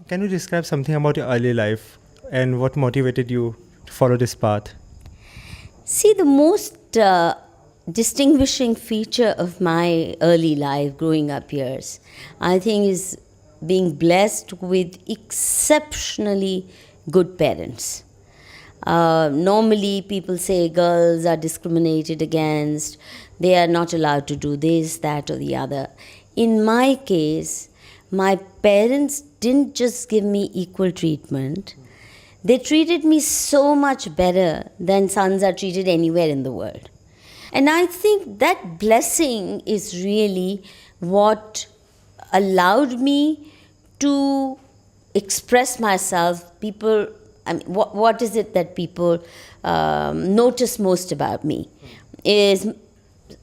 Can you describe something about your early life and what motivated you to follow this path? See, the most distinguishing feature of my early life, growing up years, I think is being blessed with exceptionally good parents. Normally, people say girls are discriminated against, they are not allowed to do this, that, or the other. In my case, my parents didn't just give me equal treatment, they treated me so much better than sons are treated anywhere in the world. And I think that blessing is really what allowed me to express myself. People, I mean, what is it that people notice most about me is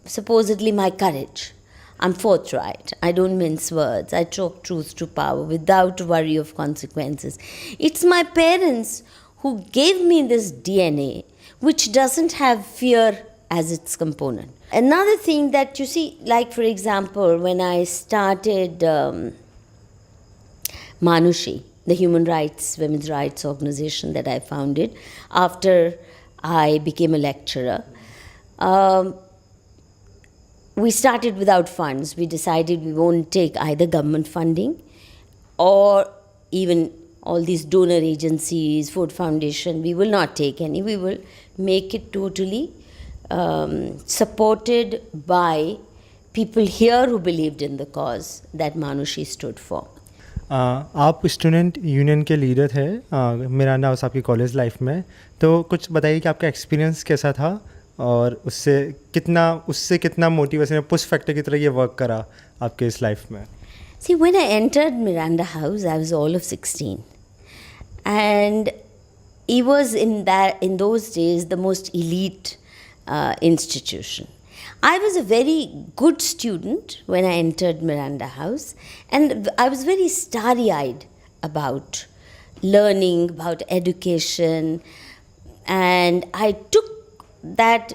supposedly my courage. I'm forthright. I don't mince words. I talk truth to power without worry of consequences. It's my parents who gave me this DNA, which doesn't have fear as its component. Another thing that you see, like for example, when I started Manushi, the human rights, women's rights organization that I founded after I became a lecturer, we started without funds. We decided we won't take either government funding or even all these donor agencies, Food Foundation. We will not take any. We will make it totally supported by people here who believed in the cause that Manushi stood for. आप student union के leader थे Miranda house आपकी college life में, तो कुछ बताइए कि आपका एक्सपीरियंस कैसा था और उससे कितना मोटिवेशन पुश फैक्टर की तरह ये वर्क करा आपके इस लाइफ में. See, when I entered Miranda House, I was all of 16. And it was in those days the most elite institution. I was a very good student when I entered Miranda House, and I was very starry-eyed about learning, about education, and I took that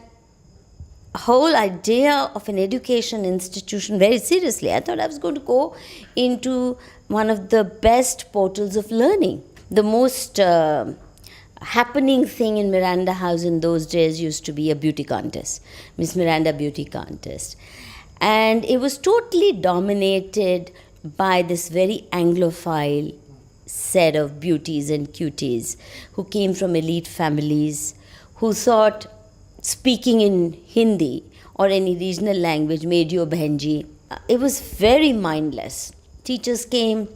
whole idea of an education institution very seriously. I thought I was going to go into one of the best portals of learning. The most happening thing in Miranda House in those days used to be a beauty contest, Miss Miranda Beauty Contest. And it was totally dominated by this very Anglophile set of beauties and cuties who came from elite families, who thought speaking in Hindi or any regional language made you a bhenji. It was very mindless. Teachers came,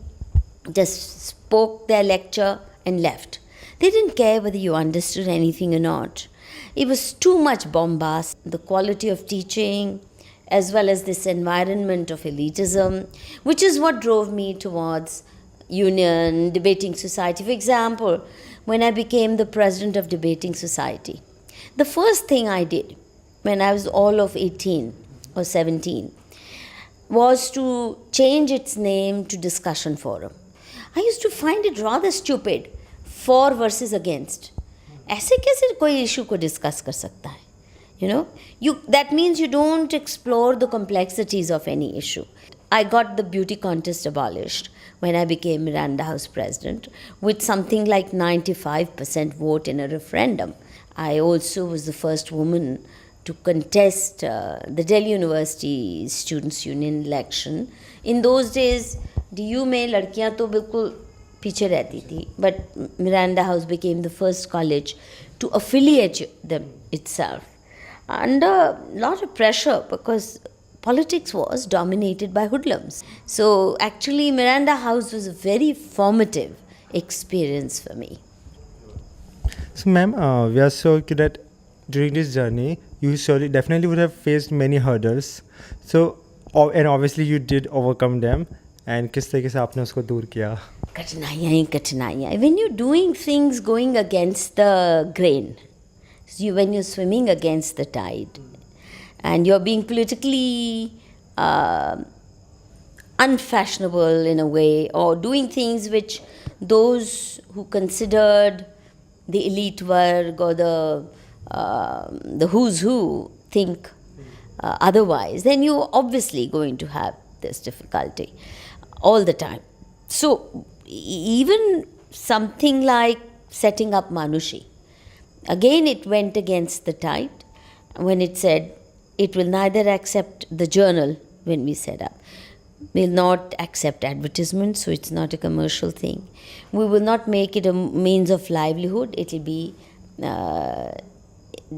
just spoke their lecture and left. They didn't care whether you understood anything or not. It was too much bombast. The quality of teaching, as well as this environment of elitism, which is what drove me towards Union, Debating Society. For example, when I became the president of Debating Society, the first thing I did when I was all of 18 or 17 was to change its name to Discussion Forum. I used to find it rather stupid. For versus against. ऐसे कैसे कोई issue को discuss कर सकता है? You know, that means you don't explore the complexities of any issue. I got the beauty contest abolished when I became Miranda House president with something like 95% vote in a referendum. I also was the first woman to contest the Delhi University Students' Union election. In those days, DU में लड़कियां तो बिल्कुल पीछे रहती थी, but Miranda House became the first college to affiliate them itself under a lot of pressure because politics was dominated by hoodlums. So actually Miranda House was a very formative experience for me. So ma'am, we are sure that during this journey you definitely would have faced many hurdles. So and obviously you did overcome them. And किस तरीके से आपने उसको दूर किया? कठिनाइयाँ. When you're doing things going against the grain, when you're swimming against the tide, and you're being politically unfashionable in a way, or doing things which those who considered the elite worg or the who's who think otherwise, then you're obviously going to have this difficulty all the time. So even something like setting up Manushi. Again, it went against the tide when it said it will neither accept the journal when we set up, will not accept advertisements, so it's not a commercial thing. We will not make it a means of livelihood. It will be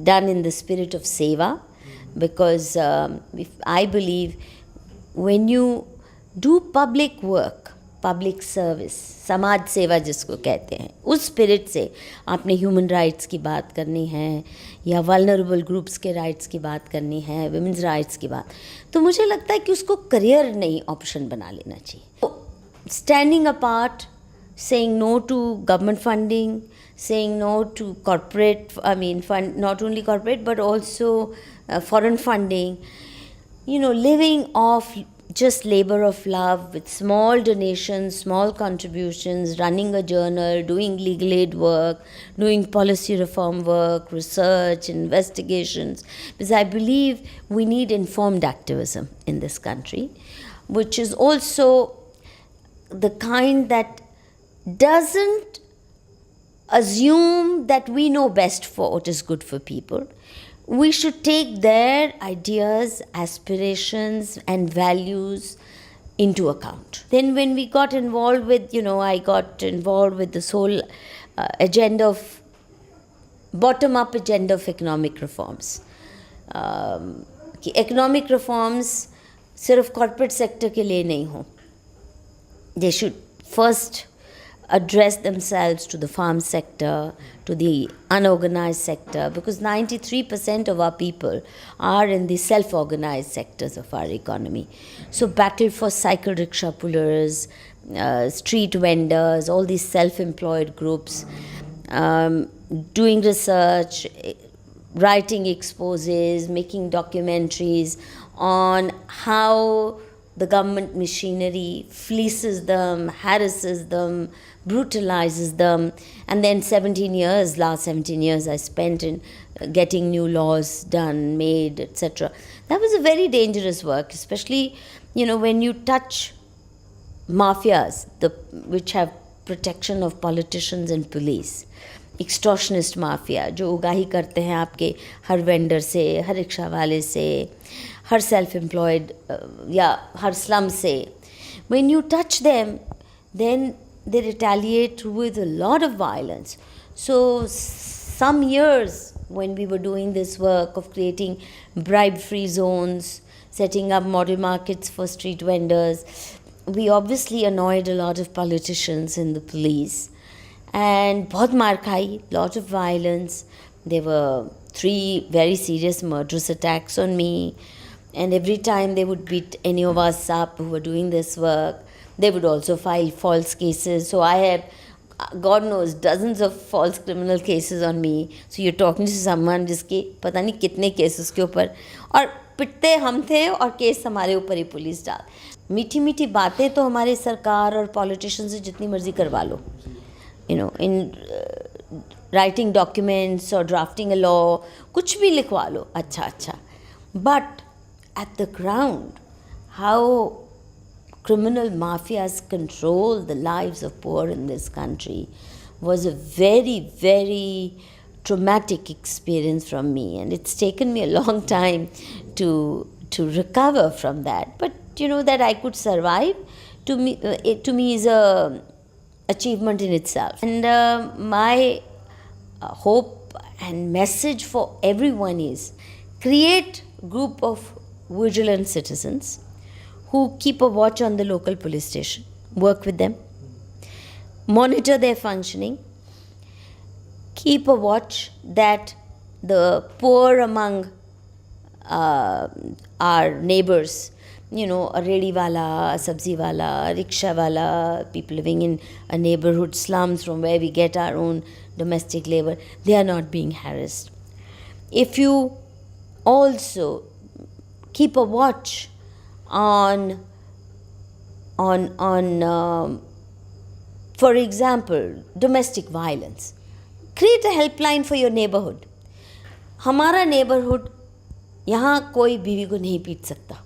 done in the spirit of seva, because I believe when you do public work, public service, समाज सेवा जिसको कहते हैं, उस spirit से आपने human rights की बात करनी है या वल्नरेबल ग्रुप्स के राइट्स की बात करनी है, वुमेन्स राइट्स की बात, तो मुझे लगता है कि उसको करियर नहीं ऑप्शन बना लेना चाहिए. Standing apart, saying no to government funding, saying no to corporate, not only corporate but also foreign funding, living off just labor of love with small donations, small contributions, running a journal, doing legal aid work, doing policy reform work, research, investigations. Because I believe we need informed activism in this country, which is also the kind that doesn't assume that we know best for what is good for people. We should take their ideas, aspirations, and values into account. Then when we got involved with, I got involved with this whole agenda of, bottom-up agenda of economic reforms. Economic reforms सिर्फ corporate sector के लिए नहीं हो. They should first address themselves to the farm sector, to the unorganized sector, because 93% of our people are in the self-organized sectors of our economy. So battle for cycle rickshaw pullers, street vendors, all these self-employed groups, doing research, writing exposes, making documentaries on how the government machinery fleeces them, harasses them, brutalizes them. And then last 17 years I spent in getting new laws done, made, etc. That was a very dangerous work, especially, when you touch mafias, which have protection of politicians and police. Extortionist mafia, जो उगाही करते हैं आपके हर vendor से, हर rickshaw वाले से, her self employed या हर slum से. When you touch them, then they retaliate with a lot of violence. So some years when we were doing this work of creating bribe-free zones, setting up model markets for street vendors, we obviously annoyed a lot of politicians and the police. And बहुत मार खाई, lot of violence. There were 3 very serious murderous attacks on me. And every time they would beat any of us up who were doing this work, they would also file false cases. So I had, God knows, dozens of false criminal cases on me. So you're talking to someone जिसके पता नहीं कितने cases के ऊपर, और पिटते हम थे और केस हमारे ऊपर ही पुलिस डाल. मीठी मीठी बातें तो हमारे सरकार और पॉलिटिशियन से जितनी मर्जी करवा लो, in writing documents or drafting a law, कुछ भी लिखवा लो, अच्छा. But at the ground, how criminal mafias control the lives of poor in this country was a very, very traumatic experience from me. And it's taken me a long time to recover from that. But, that I could survive, to me is a achievement in itself. And my hope and message for everyone is create a group of vigilant citizens who keep a watch on the local police station, work with them, monitor their functioning, keep a watch that the poor among our neighbors, a redi wala, a sabzi wala, a rickshaw wala, people living in a neighborhood slums from where we get our own domestic labor, they are not being harassed. If you also keep a watch on for example, domestic violence, create a helpline for your neighborhood. हमारा neighborhood, यहाँ कोई बीवी को नहीं पीट सकता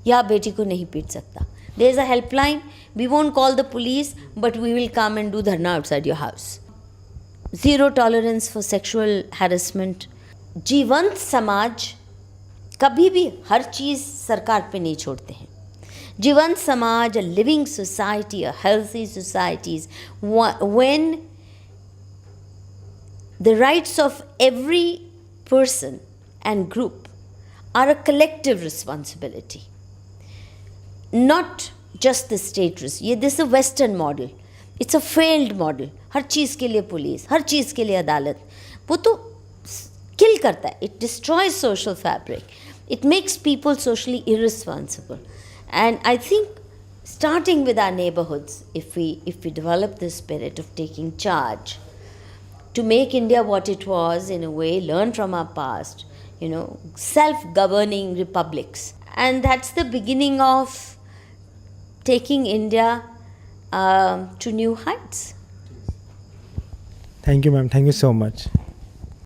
या बेटी को नहीं पीट सकता. There is a helpline we won't call the police, but we will come and do dharna outside your house. Zero tolerance for sexual harassment. जीवंत समाज कभी भी हर चीज़ सरकार पे नहीं छोड़ते हैं. जीवंत समाज, a living society, a healthy society, when the rights of every person and group are a collective responsibility, not just the state. This is a Western model. It's a failed model. हर चीज़ के लिए police, हर चीज़ के लिए अदालत. वो तो किल करता है. It destroys social fabric. It makes people socially irresponsible. And I think starting with our neighborhoods, if we develop this spirit of taking charge, to make India what it was in a way, learn from our past, self-governing republics. And that's the beginning of taking India to new heights. Thank you, ma'am. Thank you so much.